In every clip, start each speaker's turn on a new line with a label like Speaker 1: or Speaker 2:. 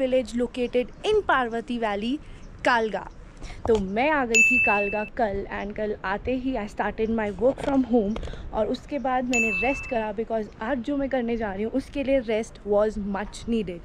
Speaker 1: village located in Parvati Valley, Kalga. तो मैं आ गई थी कालगा कल एंड कल आते ही I started my work from home और उसके बाद मैंने रेस्ट करा बिकॉज आज जो मैं करने जा रही हूँ उसके लिए rest was much needed.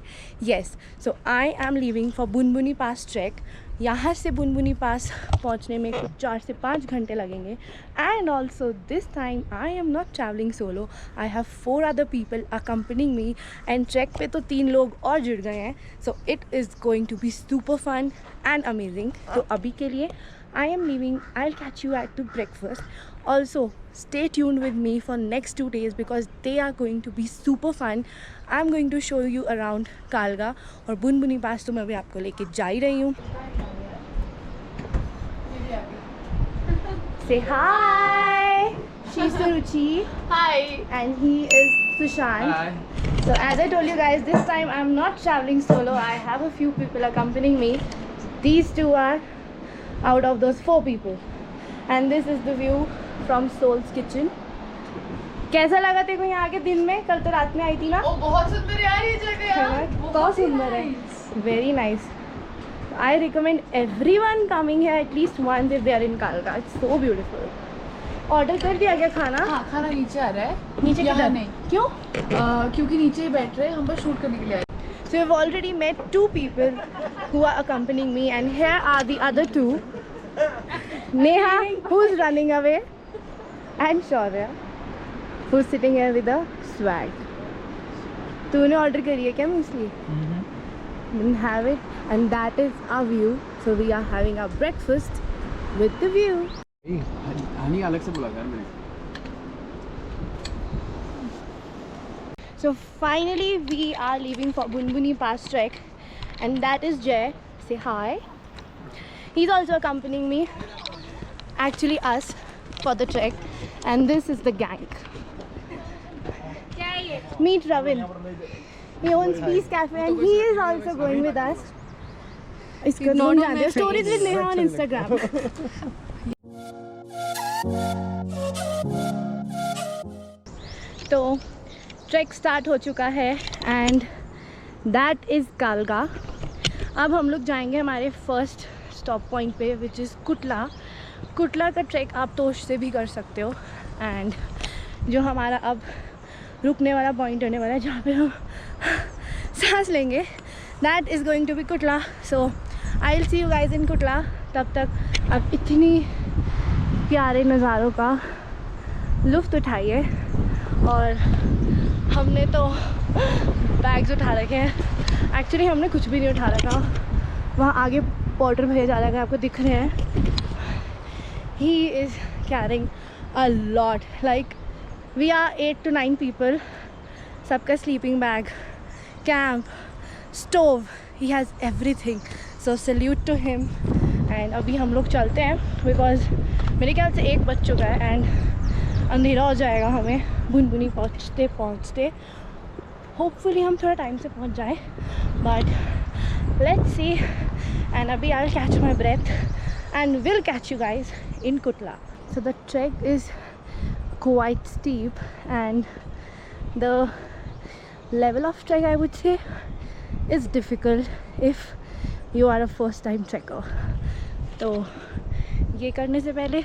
Speaker 1: Yes, so I am leaving for Bunbuni pass track. यहाँ से बुनबुनी पास पहुँचने में कुछ 4 से 5 घंटे लगेंगे. And also this time I am not travelling solo, I have 4 other people accompanying me and track पे तो 3 लोग और जुड़ गए हैं. So it is going to be super fun and amazing. तो अभी के लिए I am leaving. I'll catch you at the breakfast. Also, stay tuned with me for next 2 days because they are going to be super fun. I'm going to show you around Kalga और बुनबुनी पास तो मैं भी आपको लेके जा ही रही हूँ. Say hi. She's Suruchi.
Speaker 2: Hi.
Speaker 1: And he is Sushant.
Speaker 2: Hi.
Speaker 1: So as I told you guys, this time I'm not traveling solo. I have a few people accompanying me. These 2 are out of those 4 people. And this is the view from Soul's kitchen. कैसा लगा तेरे को यहाँ आके दिन में? कल तो रात में आई थी ना?
Speaker 2: ओ बहुत सुंदर है यार ये जगह यार.
Speaker 1: बहुत सुंदर है. Very nice. I recommend everyone coming here at least once if they are in Kalga. It's so beautiful. Order कर दिया क्या खाना?
Speaker 2: हाँ, खाना नीचे आ रहा है.
Speaker 1: नीचे
Speaker 2: यहाँ
Speaker 1: किधर?
Speaker 2: नहीं.
Speaker 1: क्यों?
Speaker 2: क्योंकि नीचे ही बैठ रहे हैं, हम बस शूट करने के लिए आए.
Speaker 1: So we've already met 2 people who are accompanying me and here are the other 2. Neha, who's running away, and Shaurya, who's sitting here with a swag. तूने ऑर्डर करी है क्या मूसली? Didn't have it, and that is our view. So we are having our breakfast with the view.
Speaker 3: Honey अलग से बोला यार मैंने.
Speaker 1: So finally we are leaving for Bunbuni Pass trek and that is Jay. Say hi. He's also accompanying me, actually us, for the trek, and this is the gang. Meet Ravin. He owns Peace Cafe and he is also going with us. इसका नाम जानते हैं. Stories with Neha on Instagram. तो track start हो चुका है and that is कालगा. अब हम लोग जाएंगे हमारे फर्स्ट स्टॉप पॉइंट पे विच इज़ कुटला. कुटला का ट्रैक आप तोश से भी कर सकते हो एंड जो हमारा अब रुकने वाला पॉइंट होने वाला है जहाँ पे हम सांस लेंगे, that is going to be Kutla. So I will see you guys in Kutla. तब तक आप इतनी प्यारे नज़ारों का लुत्फ़ उठाइए. और हमने तो बैग्स उठा रखे हैं. एक्चुअली हमने कुछ भी नहीं उठा रखा. वहाँ आगे पोर्टर भैया जा रहा है, आपको दिख रहे हैं. He is carrying a lot. Like we are 8 to 9 people. सबका sleeping bag, camp, stove, he has everything. So salute to him. And अभी हम लोग चलते हैं बिकॉज मेरे ख्याल से 1 बज चुका है एंड अंधेरा हो जाएगा हमें बुनबुनी पहुँचते. होपफुली हम थोड़ा टाइम से पहुँच जाएं, बट लेट्स सी. एंड अभी I will catch my breath and will catch you guys in Kutla. So the track is quite steep and the level of trek I would say is difficult if you are a first time trekker. तो ये करने से पहले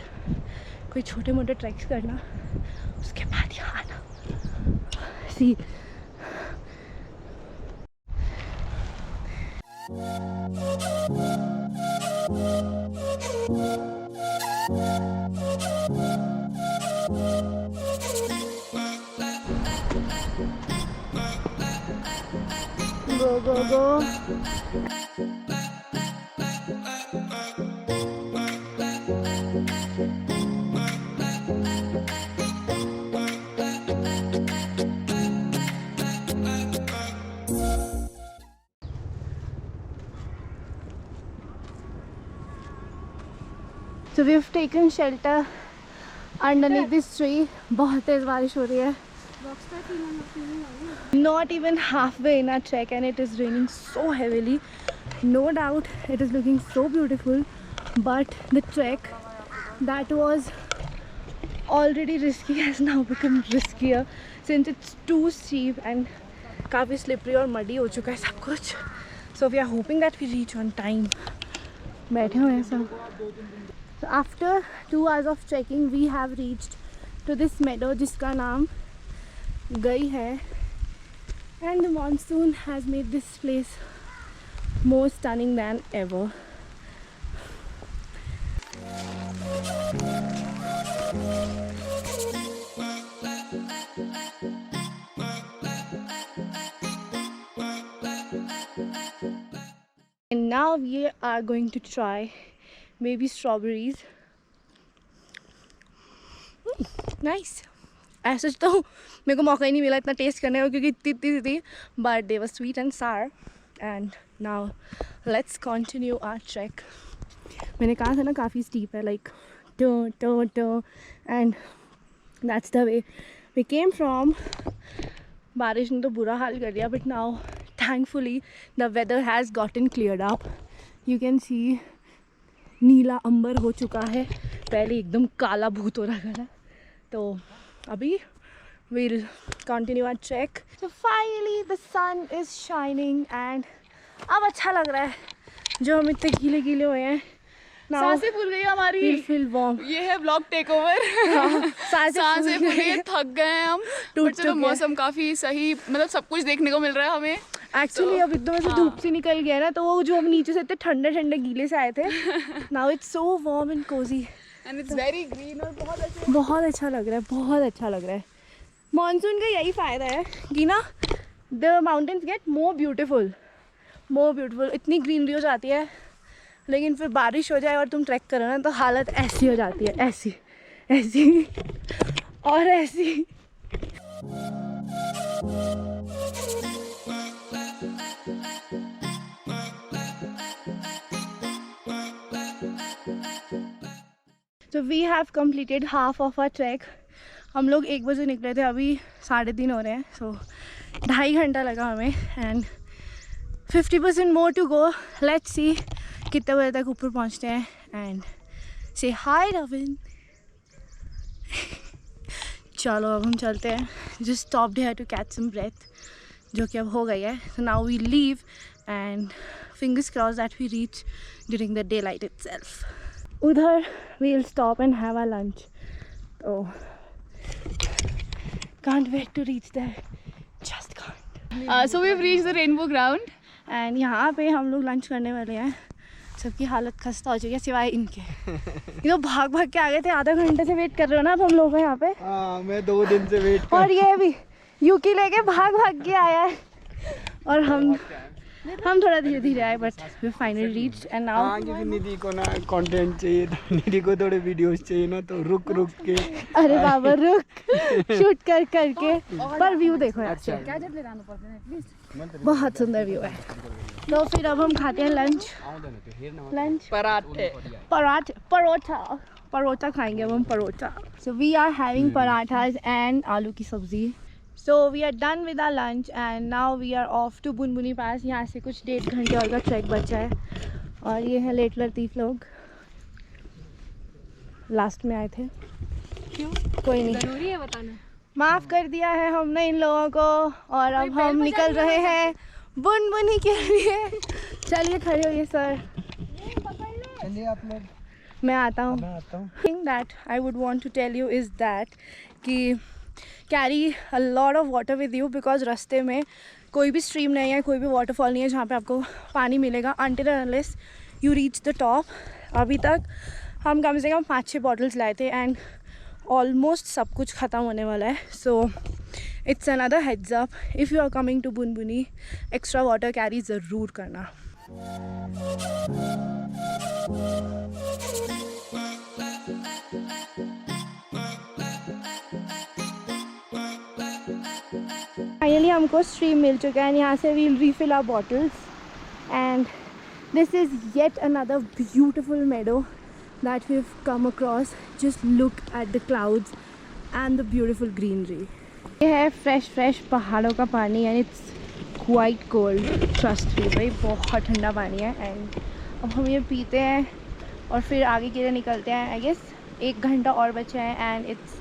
Speaker 1: कोई छोटे मोटे tracks करना, उसके बाद यहाँ आना. सी go go go. So we've taken shelter underneath this tree. बहुत तेज बारिश हो रही है. Not even halfway in our trek and it is raining so heavily. No doubt it is looking so beautiful, but the trek that was already risky has now become riskier since it's too steep and काफ़ी slippery और muddy हो चुका है सब कुछ. So we are hoping that we reach on time. बैठे हुए हैं सब. So after 2 hours of trekking, we have reached to this meadow जिसका नाम गई है. And the monsoon has made this place more stunning than ever. And now we are going to try maybe strawberries. Nice. ऐसा तो मेरे को मौका ही नहीं मिला इतना टेस्ट करने का क्योंकि इतनी थी, but they were sweet and sour. And now let's continue our trek. मैंने कहा था ना काफ़ी steep है, like and that's the way we came from. बारिश ने तो बुरा हाल कर दिया, but now thankfully the weather has gotten cleared up. You can see नीला अंबर हो चुका है, पहले एकदम काला भूत हो रहा था. तो अभी we'll continue our trek. So finally the sun is shining and अब अच्छा लग रहा है. जो हम इतने गीले गीले हुए हैं,
Speaker 2: सांसें फूल गई हमारी.
Speaker 1: we'll feel warm.
Speaker 2: ये है ब्लॉग टेक ओवर. सांसें फूल गई, थक गए हैं हम.
Speaker 1: टूट
Speaker 2: चलो
Speaker 1: चुके
Speaker 2: मौसम काफी सही, मतलब सब कुछ देखने को मिल रहा है हमें.
Speaker 1: एक्चुअली अब एकदम ऐसे धूप से निकल गया ना, तो वो जो हम नीचे से इतने ठंडे ठंडे गीले से आए थे, now it's so warm and Cozi
Speaker 2: and it's very green और बहुत
Speaker 1: अच्छा लग रहा है, बहुत अच्छा लग रहा है. मॉनसून का यही फ़ायदा है कि ना the mountains get more beautiful. इतनी ग्रीनरी हो जाती है, लेकिन फिर बारिश हो जाए और तुम ट्रैक करो ना तो हालत ऐसी हो जाती है, ऐसी और ऐसी. So we have completed half of our trek. हम लोग 1 बजे निकले थे, अभी 3:30 हो रहे हैं. So 2.5 घंटा लगा हमें and 50% more to go. Let's see कितने बजे तक ऊपर पहुंचते हैं. And say hi Ravin. चलो अब हम चलते हैं. Just stopped here to catch some breath, जो कि अब हो गई है. So now we leave and fingers crossed that we reach during the daylight itself. उधर we'll stop and have our lunch. Oh, can't wait to reach there. Just can't.
Speaker 2: So we've reached the rainbow ground.
Speaker 1: And यहाँ पे हम लोग lunch करने वाले हैं. सबकी हालत खस्ता हो चुकी है सिवाय इनके. ये तो भाग भाग के आ गए थे, आधा घंटे से वेट कर रहे हो ना अब हम लोग यहाँ पे.
Speaker 3: मैं 2 दिन से वेट कर.
Speaker 1: और ये भी यूकी लेके भाग भाग के आया है. और हम थोड़ा धीरे धीरे आए, but we finally reached. And now
Speaker 3: क्योंकि निधि को ना कंटेंट चाहिए, तो निधि को थोड़े वीडियोस चाहिए ना, तो रुक के.
Speaker 1: अरे बाबा रुक, शूट करके. पर व्यू देखो यार, बहुत सुंदर व्यू है. तो फिर अब हम खाते हैं लंच. परोठा खाएंगे अब हम. Paratha. So we are having parathas and aloo की सब्जी. So we are done with our lunch and now we are off to बुनबुनी पास. यहाँ से कुछ 1.5 घंटे और का ट्रैक बचा है. और ये है लेट लतीफ़ लोग, लास्ट में आए थे. क्यों? कोई नहीं,
Speaker 2: जरूरी है बताना.
Speaker 1: माफ़ कर दिया है हमने इन लोगों को. और अब हम निकल रहे हैं बुनबुनी के लिए. चलिए खड़े होइए सर.
Speaker 3: चलिए आप लोग.
Speaker 1: मैं आता हूँ. Thing that I would want to tell you is that कि carry a lot of water with you, because रास्ते में कोई भी स्ट्रीम नहीं है, कोई भी वाटरफॉल नहीं है जहाँ पे आपको पानी मिलेगा until and unless you reach the top. अभी तक हम कम से कम 5-6 बॉटल्स लाए थे एंड ऑलमोस्ट सब कुछ ख़त्म होने वाला है. So it's another heads up, if you are coming to Bunbuni extra water carry ज़रूर करना. फाइनली हमको स्ट्रीम मिल चुका है. यहाँ से we'll refill our bottles and this is yet another beautiful meadow that we have come across. Just look at the clouds and the beautiful greenery. ये है fresh पहाड़ों का पानी and it's quite cold. Trust me भाई, बहुत ठंडा पानी है. एंड अब हम ये पीते हैं और फिर आगे के लिए निकलते हैं. आई गेस 1 घंटा और बचा है एंड इट्स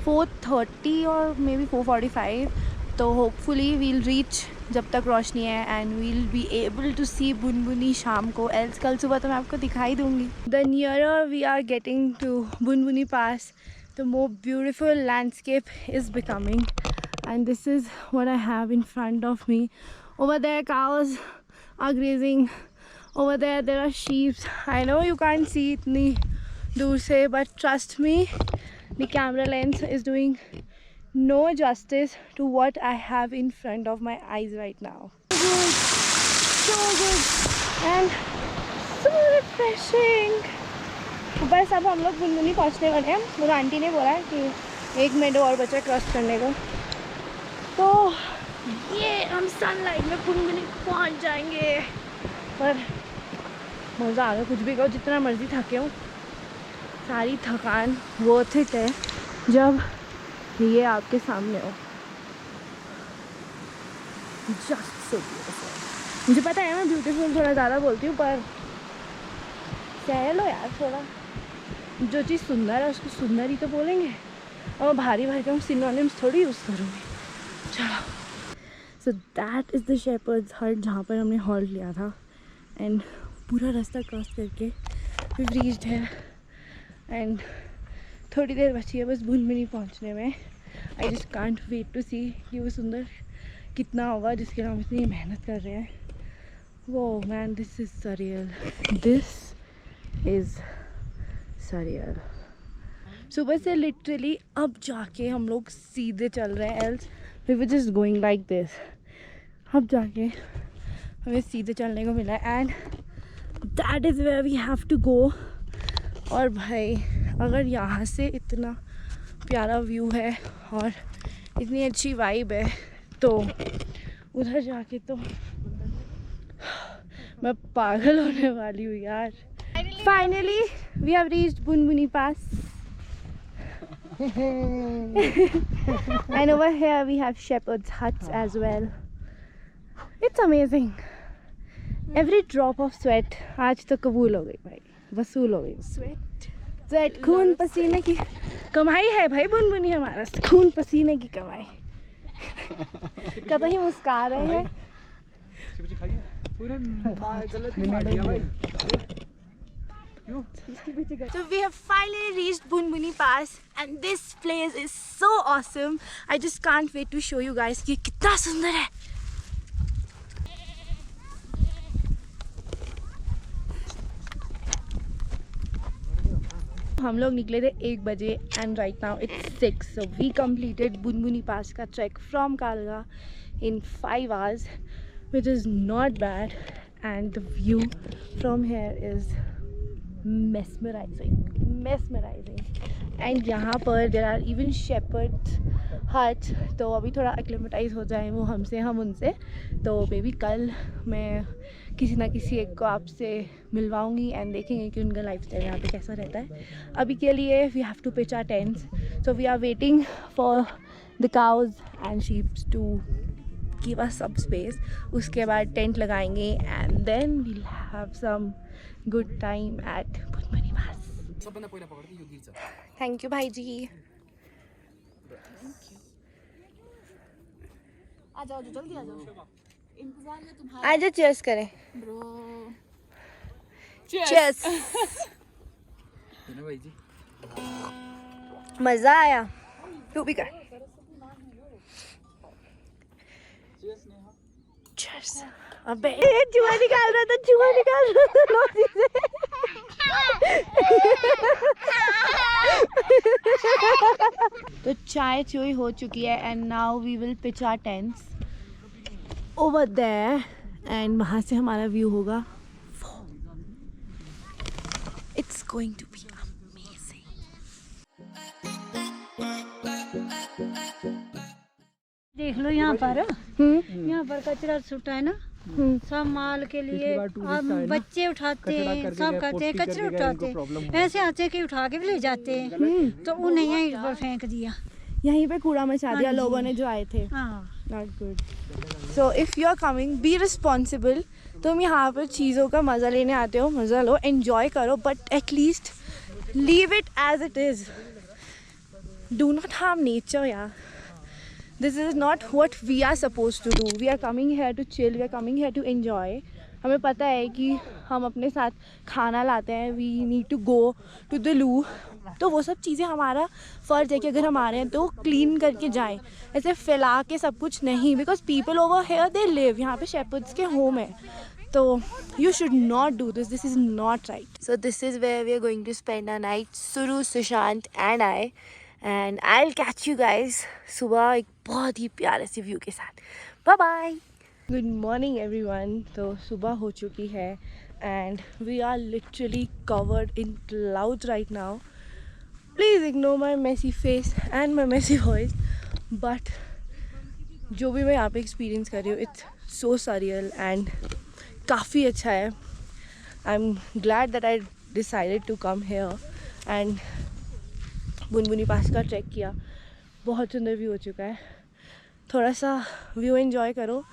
Speaker 1: 4:30 और मे बी 4:45. तो होपफुली वील रीच जब तक रोशनी है and we'll be able to see Bunbuni शाम को, एल्स कल सुबह तो मैं आपको दिखाई दूंगी. The nearer we are getting to Bunbuni pass, the more beautiful landscape is becoming. And this is what I have in front of me. Over there cows are grazing. Over there are sheep. I know you can't see इतनी दूर से, but trust me, the camera lens is doing no justice to what I have in front of my eyes right now. So good and so refreshing. बस अब हम लोग बुनबुनी पहुँचने वाले हैं. मुझे आंटी ने बोला है कि 1 मिनट और बचा क्रॉस करने को, तो ये हम सनलाइट में बुनबुनी पहुँच जाएंगे. पर मज़ा आ गया. कुछ भी कहो, जितना मर्जी थके हो, सारी थकान वर्थ इट है जब ये आपके सामने हो. Just so beautiful. मुझे पता है मैं ब्यूटीफुल थोड़ा ज़्यादा बोलती हूँ, पर सह लो यार थोड़ा. जो चीज़ सुंदर है उसको सुंदर ही तो बोलेंगे, और भारी भारी हम सिनोनिम्स थोड़ी यूज़ करूँगी. चलो. So that is the shepherds हट जहाँ पर हमने हॉल्ट लिया था. एंड पूरा रास्ता क्रॉस करके वी रीच्ड है. एंड थोड़ी देर बची है बस बुनबुनी पहुंचने में. I just can't wait to see कि वो सुंदर कितना होगा जिसके लिए हम इतनी मेहनत कर रहे हैं. वो man, this is surreal. This is surreal. सुबह से लिटरली अब जाके हम लोग सीधे चल रहे हैं, else we were just going like this. अब जाके हमें सीधे चलने को मिला है, and that is where we have to go. और भाई अगर यहाँ से इतना प्यारा व्यू है और इतनी अच्छी वाइब है, तो उधर जाके तो मैं पागल होने वाली हूँ यार. Finally we have reached Bunbuni pass. And over here we have shepherd's huts as well. It's amazing. Every drop of sweat आज तो कबूल हो गई भाई, वसूल हो गई. स्वेट खून पसीने की कमाई है भाई. बुनबुनी हमारा खून पसीने की कमाई. कब ही मुस्कुरा रहे हैं. So we have finally reached Bunbuni Pass and this place is so awesome. I just can't wait to show you guys कि कितना सुंदर है. हम लोग निकले थे 1 बजे and right now it's 6. So we completed Bunbuni Pass का trek from Kalga in 5 hours, which is not bad, and the view from here is mesmerizing. And यहाँ पर there are even shepherd's hut. तो अभी थोड़ा acclimatise हो जाए वो हमसे, हम उनसे. तो मे बी कल मैं किसी ना किसी एक को आपसे मिलवाऊंगी एंड देखेंगे कि उनका लाइफस्टाइल यहाँ पे कैसा रहता है. अभी के लिए we have to pitch our tents. So we are waiting for the cows and sheeps to give us some space. उसके बाद टेंट लगाएंगे and then we'll have some good time at Bunbuni pass. Thank you भाई जी.
Speaker 2: आ जाओ जल्दी आ जाओ. इंतजार में तुम्हारा.
Speaker 1: आज चीयर्स करें
Speaker 2: ब्रो.
Speaker 1: चीयर्स.
Speaker 3: भाई जी
Speaker 1: मज़ा आया. तू भी कर. चीयर्स. अबे चूहा निकाल रहा था नौसी से. तो चाय चोई हो चुकी है and now we will pitch our tents over there and वहाँ से हमारा व्यू होगा. It's going to be amazing.
Speaker 4: देख लो यहाँ पर कचरा छूटा है ना, सब माल के लिए. अब बच्चे उठाते हैं, सब करते हैं, कचरे उठाते हैं. ऐसे आते कि उठा के भी ले जाते हैं, तो उन्हें यहीं पर फेंक दिया.
Speaker 1: यहीं पे कूड़ा मचा दिया लोगों ने जो आए थे. Not good. So if you are coming be responsible. तुम यहाँ पर चीज़ों का मज़ा लेने आते हो, मज़ा लो, एन्जॉय करो, but at least leave it as it is. Do not harm nature यार. This is not what we are suppose to do. We are coming here to chill, we are coming here to enjoy. हमें पता है कि हम अपने साथ खाना लाते हैं, we need to go to the loo. तो वो सब चीज़ें हमारा फ़र्ज़ है कि अगर हम आ रहे हैं तो क्लीन करके जाएं, ऐसे फैला के सब कुछ नहीं. Because people over here they live, यहाँ पे शेपर्ड्स के होम है. तो you should not do this. This is not right. So this is where we are going to spend our night, Suru, Sushant and I. And I'll catch you guys सुबह एक बहुत ही प्यारे से view के साथ. Bye bye. Good morning everyone. तो सुबह हो चुकी है and we are literally covered in clouds right now. Please ignore my messy face and my messy voice. But जो भी मैं यहाँ पे एक्सपीरियंस कर रही हूँ, it's so surreal and काफ़ी अच्छा है. I am glad that I decided to come here and Bunbuni pass का ट्रैक किया. बहुत सुंदर व्यू हो चुका है. थोड़ा सा व्यू एंजॉय करो,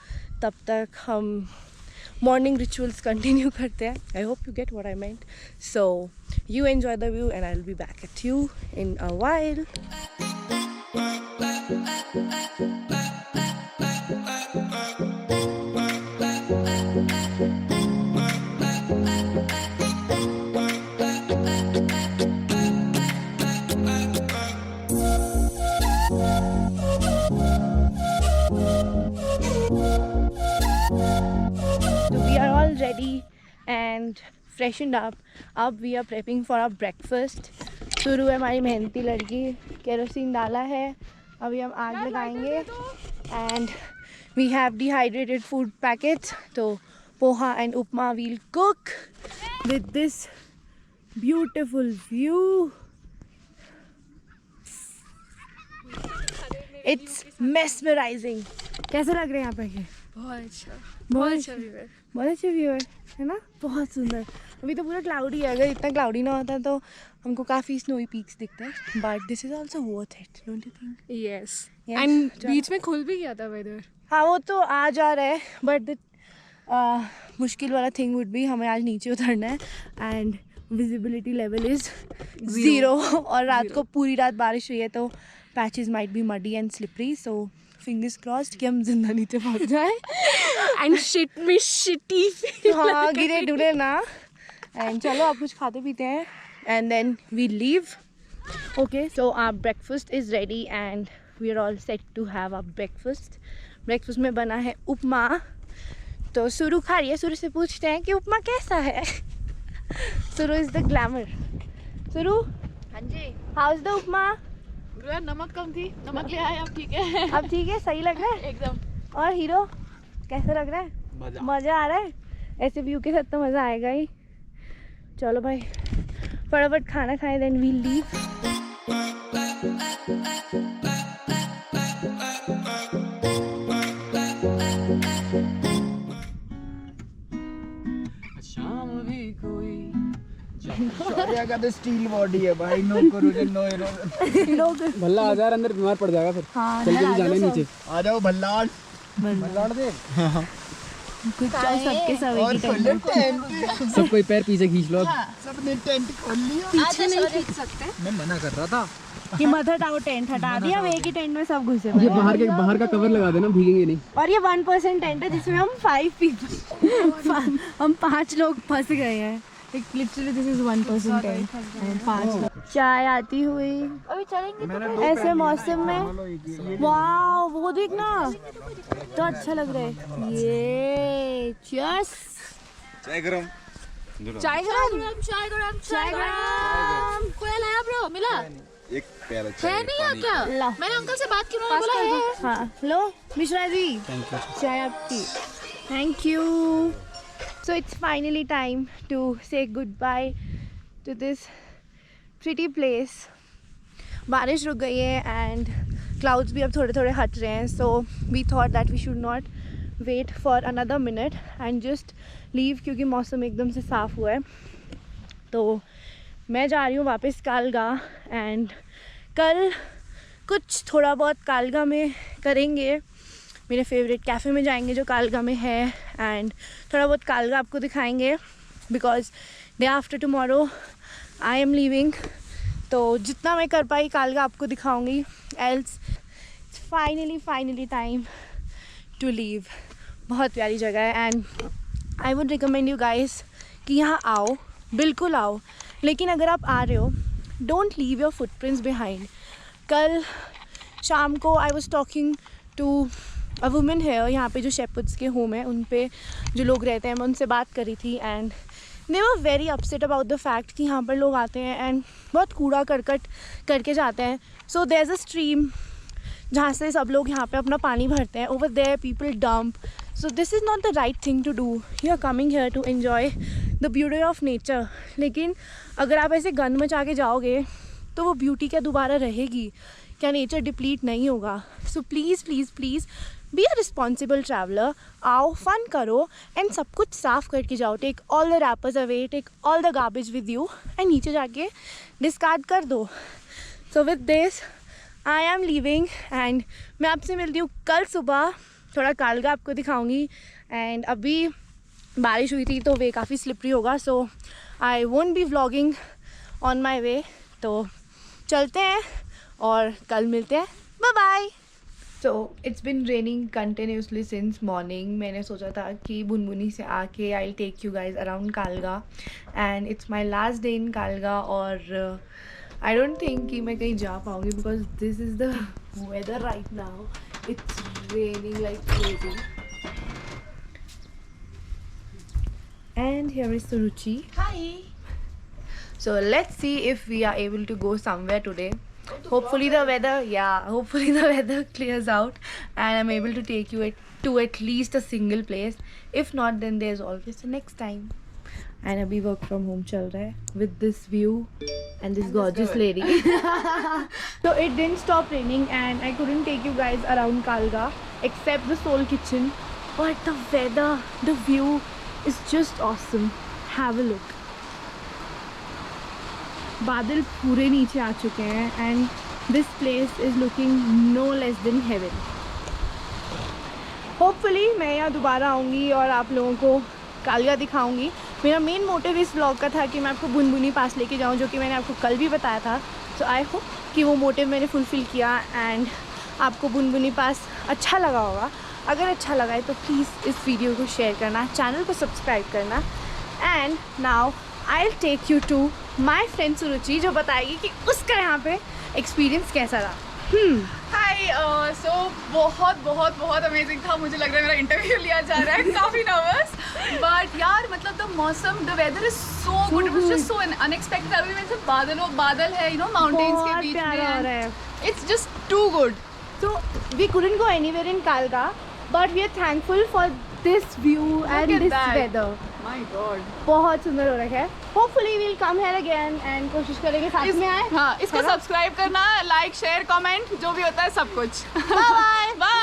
Speaker 1: तब तक हम मॉर्निंग रिचुअल्स कंटिन्यू करते हैं. I hope you get what I meant. So you enjoy the view and I will be back at you in a while. Ready and freshened up. अब we are prepping for our breakfast. शुरू है हमारी मेहनती लड़की, kerosene डाला है, अभी हम आग लगाएंगे. and we have dehydrated food packets. तो poha and upma we'll cook with this beautiful view. It's mesmerizing. कैसे लग रहे हैं यहाँ पे?
Speaker 2: बहुत अच्छा
Speaker 1: व्यू है ना, बहुत सुंदर. अभी तो पूरा क्लाउडी है. अगर इतना क्लाउडी ना होता तो हमको काफ़ी स्नोई पीक्स दिखते हैं. But this is also worth it, don't you think?
Speaker 2: Yes. And बीच में खुल भी गया था वेदर.
Speaker 1: हाँ, वो तो आ जा रहा है. बट द मुश्किल वाला थिंग वुड भी हमें आज नीचे उतरना है एंड विजिबिलिटी लेवल इज़ 0. और रात को पूरी रात बारिश हुई है तो patches might be muddy and slippery. So fingers crossed कि हम जिंदा नीचे पहुंच जाए.
Speaker 2: एंड शिट में शिटी.
Speaker 1: हाँ, गिरे डुले ना. एंड चलो आप कुछ खाते पीते हैं and then we leave. Okay, so our breakfast is ready and we are all set to have our breakfast. Breakfast में बना है उपमा. तो सुरु खा रही है. सुरु से पूछते हैं कि उपमा कैसा है. सुरु इज़ द ग्लैमर. सुरु,
Speaker 2: हाँ जी,
Speaker 1: हाउ इज़ द उपमा?
Speaker 2: नमक कम थी, नमक ले आए. अब ठीक है.
Speaker 1: अब ठीक है, सही लग रहा है
Speaker 2: एकदम.
Speaker 1: और हीरो कैसा लग रहा है? मज़ा आ रहा है. ऐसे व्यू के साथ तो मज़ा आएगा ही. चलो भाई फटाफट खाना खाएं, देन वी लीव.
Speaker 3: शाम भी कोई शौर्या का तो स्टील बॉडी है भाई. No corrosion, no erosion.
Speaker 1: लोग
Speaker 3: भल्ला आ जा, अंदर बीमार पड़ जाएगा फिर.
Speaker 1: हाँ,
Speaker 3: चल के जाने नीचे. आ जाओ भल्लाड़. दे
Speaker 1: कुछ सबके सब
Speaker 3: और सब कोई पैर पीछे खींच लो. सबने टेंट खोल लिया.
Speaker 2: पीछे नहीं खींच सकते.
Speaker 3: मैं मना कर रहा था
Speaker 1: कि मत हटाओ, टेंट हटा दिया. अब एक ही टेंट में सब घुसे.
Speaker 3: ये बाहर का कवर लगा देना, भीगेंगे नहीं.
Speaker 1: और ये 1% टेंट है जिसमें हम 5 पीपल हम 5 लोग फंस गए हैं. Literally this is 1% tent. 5 लोग. चाय आती हुई
Speaker 2: अभी चलेंगे
Speaker 1: ऐसे मौसम में. वाह, वो देखना तो अच्छा लग रहा है. ये चीयर्स.
Speaker 2: चाय गरम. कोई लाया ब्रो? मिला
Speaker 5: एक प्याला चाय
Speaker 2: है नहीं है क्या?
Speaker 1: ला.
Speaker 2: मैंने अंकल से बात की, उन्होंने बोला है.
Speaker 1: हाँ, लो मिश्रा जी, चाय आपकी. Thank you. So it's finally time to say goodbye to this pretty place. बारिश रुक गई है and clouds भी अब थोड़े थोड़े हट रहे हैं. So we thought that we should not wait for another minute and just leave क्योंकि मौसम एकदम से साफ़ हुआ है. तो मैं जा रही हूँ वापस कालगा and कल कुछ थोड़ा बहुत कालगा में करेंगे. मेरे फेवरेट कैफ़े में जाएंगे जो कालगा में है एंड थोड़ा बहुत कालगा आपको दिखाएंगे because day after tomorrow I am leaving. तो जितना मैं कर पाई कालगा आपको दिखाऊंगी. Else finally time to leave. बहुत प्यारी जगह है and I would recommend you guys कि यहाँ आओ, बिल्कुल आओ. लेकिन अगर आप आ रहे हो, don't leave your footprints behind. कल शाम को I was talking to a women है यहाँ पे जो शेपर्ड्स के होम है, उन पे जो लोग रहते हैं, मैं उनसे बात करी थी and they were very upset about the fact कि यहाँ पर लोग आते हैं एंड बहुत कूड़ा करकट करके जाते हैं. So there is a stream जहाँ से सब लोग यहाँ पे अपना पानी भरते हैं. Over there people dump. So this is not the right thing to do. You are coming here to enjoy the beauty of nature. लेकिन अगर आप ऐसे गंद मचा के जाओगे तो वो ब्यूटी क्या दोबारा रहेगी? क्या नेचर डिप्लीट नहीं होगा? So please please please be a responsible traveller. आओ, फन करो एंड सब कुछ साफ़ करके जाओ. Take all the wrappers away, take all the garbage with you and नीचे जाके डिस्कार्ड कर दो. So with this I am leaving and मैं आपसे मिलती हूँ कल सुबह. थोड़ा कालगा आपको दिखाऊंगी एंड अभी बारिश हुई थी तो वे काफ़ी स्लिपरी होगा. So I won't be vlogging on my way. तो चलते हैं और कल मिलते हैं. Bye bye. So it's been raining continuously since morning. मैंने सोचा था कि बुनबुनी से आके I take you guys around Kalga and it's my last day in Kalga. और आई डोंट थिंक कि मैं कहीं जा पाऊँगी because this is the weather right now. It's raining like crazy. And here is Suruchi. Hi. So let's see if we are able to go somewhere today. Hopefully the weather clears out and I'm able to take you to at least a single place. If not, then there's always the next time. And abhi work from home chal raha hai with this view and this gorgeous lady. So it didn't stop raining and I couldn't take you guys around Kalga except the Soul Kitchen. But the weather, the view is just awesome. Have a look. बादल पूरे नीचे आ चुके हैं and this place is looking no less than heaven. Hopefully मैं यहाँ दोबारा आऊँगी और आप लोगों को कालगा दिखाऊँगी. मेरा मेन मोटिव इस व्लॉग का था कि मैं आपको बुनबुनी पास लेके जाऊँ, जो कि मैंने आपको कल भी बताया था. सो आई होप कि वो मोटिव मैंने फुलफ़िल किया एंड आपको बुनबुनी पास अच्छा लगा होगा. अगर अच्छा लगा है तो प्लीज़ इस वीडियो को शेयर करना, चैनल को सब्सक्राइब करना. And now I will take you to my friend Suruchi जो बताएगी कि उसका यहाँ पे एक्सपीरियंस कैसा रहा.
Speaker 2: हाय. सो बहुत अमेजिंग था. मुझे लग रहा है मेरा इंटरव्यू लिया जा रहा है. काफ़ी नर्वस बट यार मतलब द मौसम, the weather is so good. It was just so unexpected. अभी मैं सिर्फ बादल है, यू नो, माउंटेन्स के बीच में. It's just too good.
Speaker 1: So we couldn't go anywhere in Kalga, but we are thankful for this view and this weather.
Speaker 2: My God.
Speaker 1: बहुत सुंदर हो रखा है. Hopefully we'll come here again and कोशिश करेंगे साथ में आए.
Speaker 2: हाँ, इसको सब्सक्राइब करना, लाइक, शेयर, कमेंट, जो भी होता है सब कुछ.
Speaker 1: Bye bye.
Speaker 2: Bye.